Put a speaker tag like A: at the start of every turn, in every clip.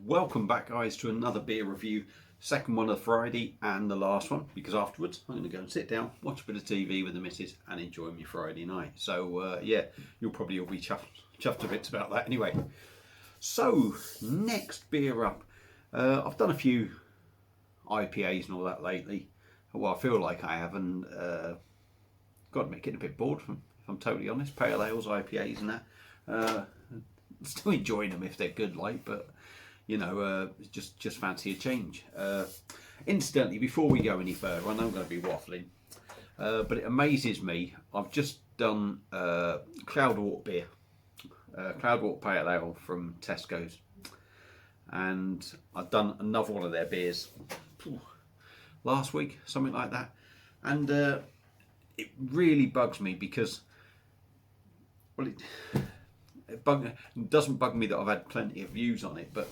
A: Welcome back, guys, to another beer review. Second one of Friday and the last one, because afterwards I'm going to go and sit down, watch a bit of TV with the missus and enjoy my Friday night. So yeah, you'll probably all be chuffed to bits about that anyway. So next beer up, I've done a few IPAs and all that lately. Well, I feel like I have, and got to make it a bit bored, if I'm totally honest. Pale ales, IPAs and that. Still enjoying them if they're good, like, but you know, just fancy a change. Incidentally, before we go any further, I know I'm going to be waffling, but it amazes me. I've just done Cloudwater beer, Cloudwater Pale Ale from Tesco's, and I've done another one of their beers last week, something like that, and it really bugs me because, well, it doesn't bug me that I've had plenty of views on it, but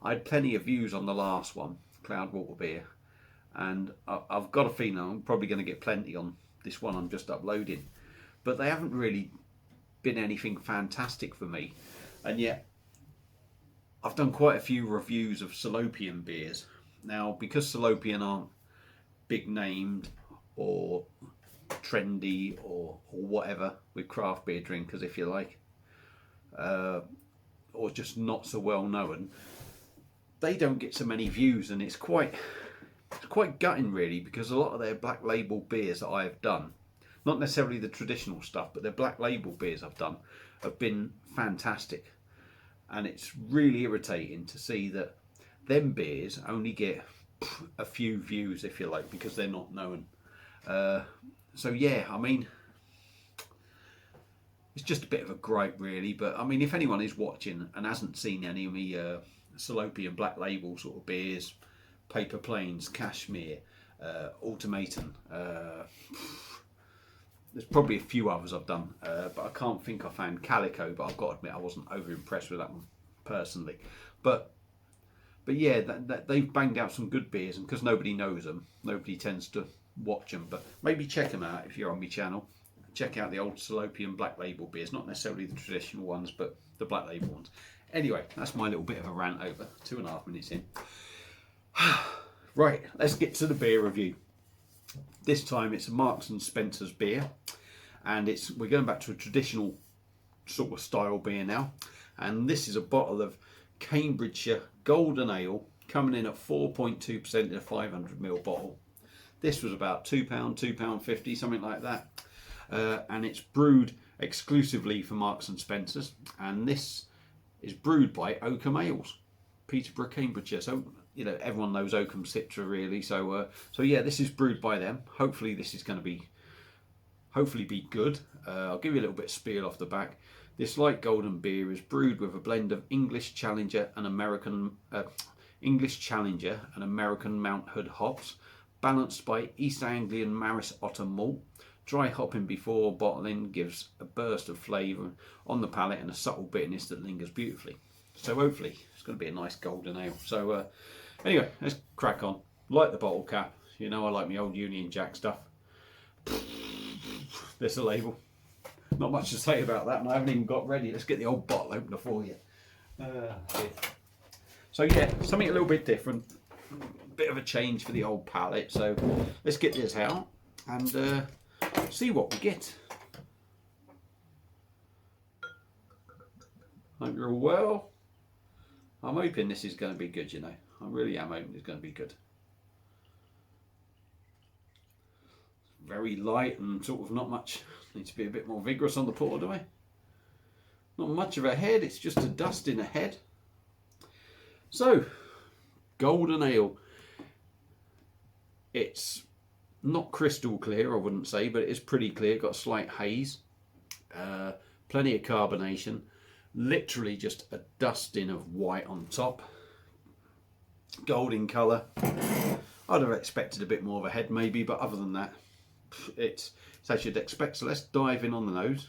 A: I had plenty of views on the last one, Cloudwater beer, and I've got a feeling I'm probably going to get plenty on this one I'm just uploading, but they haven't really been anything fantastic for me. And yet I've done quite a few reviews of Salopian beers. Now, because Salopian aren't big named or trendy or whatever with craft beer drinkers, if you like, or just not so well known, they don't get so many views, and it's quite gutting really, because a lot of their black label beers that I have done, not necessarily the traditional stuff, but their black label beers I've done have been fantastic, and it's really irritating to see that them beers only get a few views, if you like, because they're not known. So yeah, I mean, it's just a bit of a gripe really, but I mean, if anyone is watching and hasn't seen any of me Salopian black label sort of beers, Paper Planes, Cashmere, Ultimatum, there's probably a few others I've done, but I can't think I found Calico, but I've got to admit I wasn't over impressed with that one personally. But yeah, they've banged out some good beers, and because nobody knows them, nobody tends to watch them, but maybe check them out if you're on my channel. Check out the old Salopian black label beers, not necessarily the traditional ones, but the black label ones. Anyway, that's my little bit of a rant over, 2.5 minutes in. Right, let's get to the beer review. This time it's a Marks and Spencer's beer, and we're going back to a traditional sort of style beer now, and this is a bottle of Cambridgeshire Golden Ale, coming in at 4.2% in a 500ml bottle. This was about £2, £2.50, something like that. And it's brewed exclusively for Marks and Spencer's, and this is brewed by Oakham Ales, Peterborough, Cambridgeshire. So you know, everyone knows Oakham Citra really. So yeah, this is brewed by them. Hopefully this is going to be good. I'll give you a little bit of spiel off the back. This light golden beer is brewed with a blend of English Challenger and American Mount Hood hops, balanced by East Anglian Maris Otter malt. Dry hopping before bottling gives a burst of flavour on the palate and a subtle bitterness that lingers beautifully. So hopefully it's going to be a nice golden ale. So anyway, let's crack on. Light the bottle cap. You know I like my old Union Jack stuff. There's the label. Not much to say about that, and I haven't even got ready. Let's get the old bottle opener for you. So yeah, something a little bit different. Bit of a change for the old palate. So let's get this out and see what we get. Hope you're all well. I'm hoping this is going to be good, you know. I really am hoping it's going to be good. Very light and sort of not much. Need to be a bit more vigorous on the pour, do I? Not much of a head, it's just a dust in a head. So, Golden Ale. It's not crystal clear, I wouldn't say, but it is pretty clear. Got a slight haze, plenty of carbonation, literally just a dusting of white on top, golden colour. I'd have expected a bit more of a head maybe, but other than that, it's as you'd expect. So let's dive in on the nose.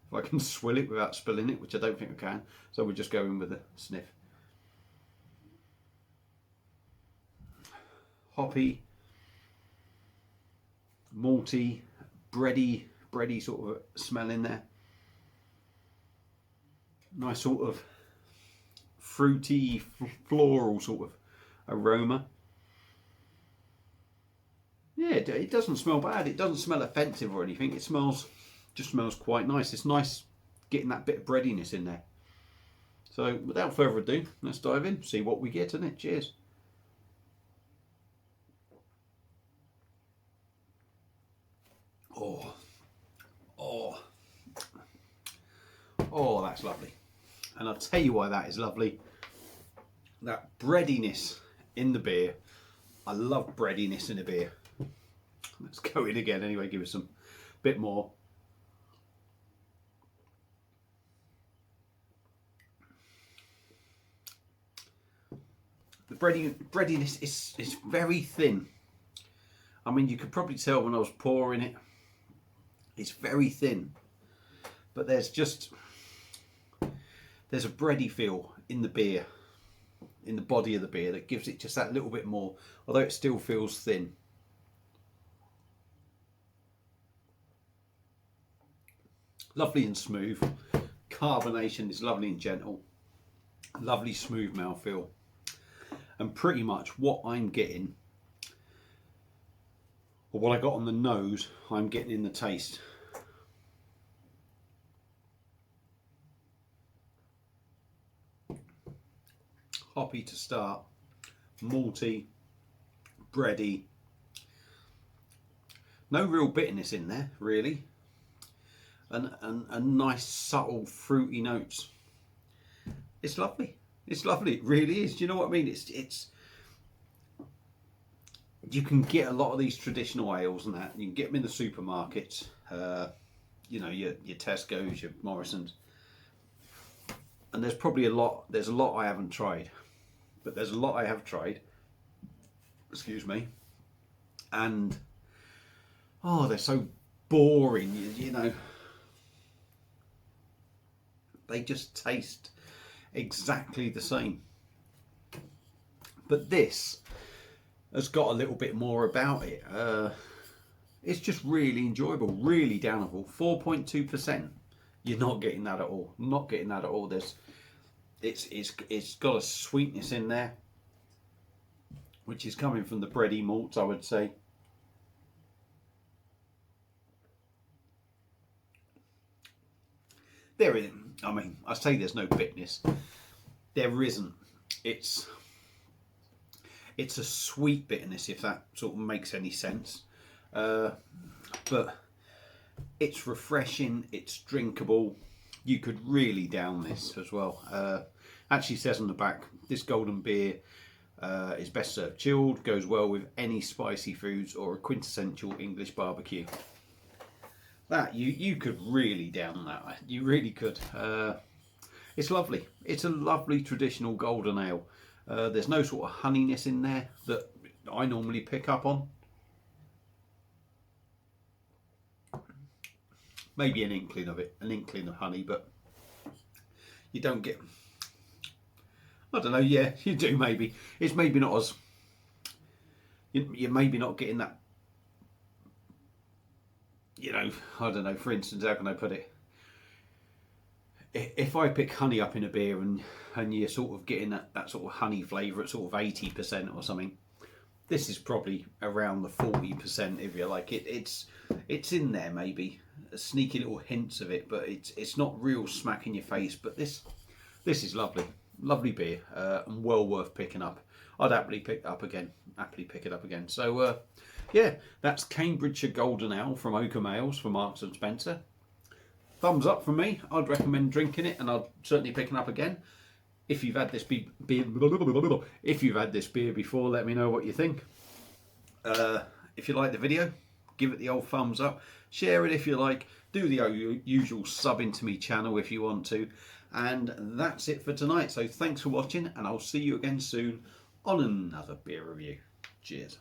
A: If I can swill it without spilling it, which I don't think I can, so we'll just go in with a sniff. Hoppy, malty, bready sort of smell in there. Nice sort of fruity, floral sort of aroma. Yeah, it doesn't smell bad. It doesn't smell offensive or anything. It just smells quite nice. It's nice getting that bit of breadiness in there. So without further ado, let's dive in, see what we get in it. Cheers. Oh, that's lovely. And I'll tell you why that is lovely. That breadiness in the beer. I love breadiness in a beer. Let's go in again anyway, give us some bit more. The breadiness is very thin. I mean, you could probably tell when I was pouring it, it's very thin. But there's a bready feel in the beer, in the body of the beer, that gives it just that little bit more, although it still feels thin. Lovely and smooth. Carbonation is lovely and gentle. Lovely smooth mouthfeel. And pretty much what I'm getting, or what I got on the nose, I'm getting in the taste. Hoppy to start, malty, bready. No real bitterness in there, really. And nice subtle fruity notes. It's lovely. It's lovely. It really is. Do you know what I mean? It's. You can get a lot of these traditional ales and that. You can get them in the supermarkets. You know, your Tesco's, your Morrison's. And there's probably a lot. There's a lot I haven't tried, but there's a lot I have tried. Excuse me. And oh, they're so boring. You know. They just taste exactly the same. But this has got a little bit more about it. It's just really enjoyable, really downable. 4.2%. You're not getting that at all. Not getting that at all. It's got a sweetness in there, which is coming from the bready malts, I would say. There isn't. I mean, I say there's no bitterness. There isn't. It's a sweet bitterness, if that sort of makes any sense. But it's refreshing. It's drinkable. You could really down this as well. Actually says on the back, this golden beer is best served chilled. Goes well with any spicy foods or a quintessential English barbecue. That you could really down that. You really could. It's lovely. It's a lovely traditional golden ale. There's no sort of honeyness in there that I normally pick up on. Maybe an inkling of it, an inkling of honey, but you don't get. I don't know. Yeah, you do maybe. It's maybe not as. You're maybe not getting that. You know, I don't know, for instance, how can I put it? If I pick honey up in a beer and you're sort of getting that sort of honey flavour at sort of 80% or something, this is probably around the 40%, if you like. It's in there maybe, sneaky little hints of it, but it's not real smack in your face. But this is lovely. Lovely beer, and well worth picking up. I'd happily pick it up again. So yeah, that's Cambridgeshire Golden Ale from Oakham Ales for Marks and Spencer. Thumbs up from me. I'd recommend drinking it, and I'd certainly pick it up again. If you've had this beer before, let me know what you think. If you like the video, give it the old thumbs up. Share it if you like. Do the usual sub into me channel if you want to. And that's it for tonight. So thanks for watching, and I'll see you again soon on another beer review. Cheers.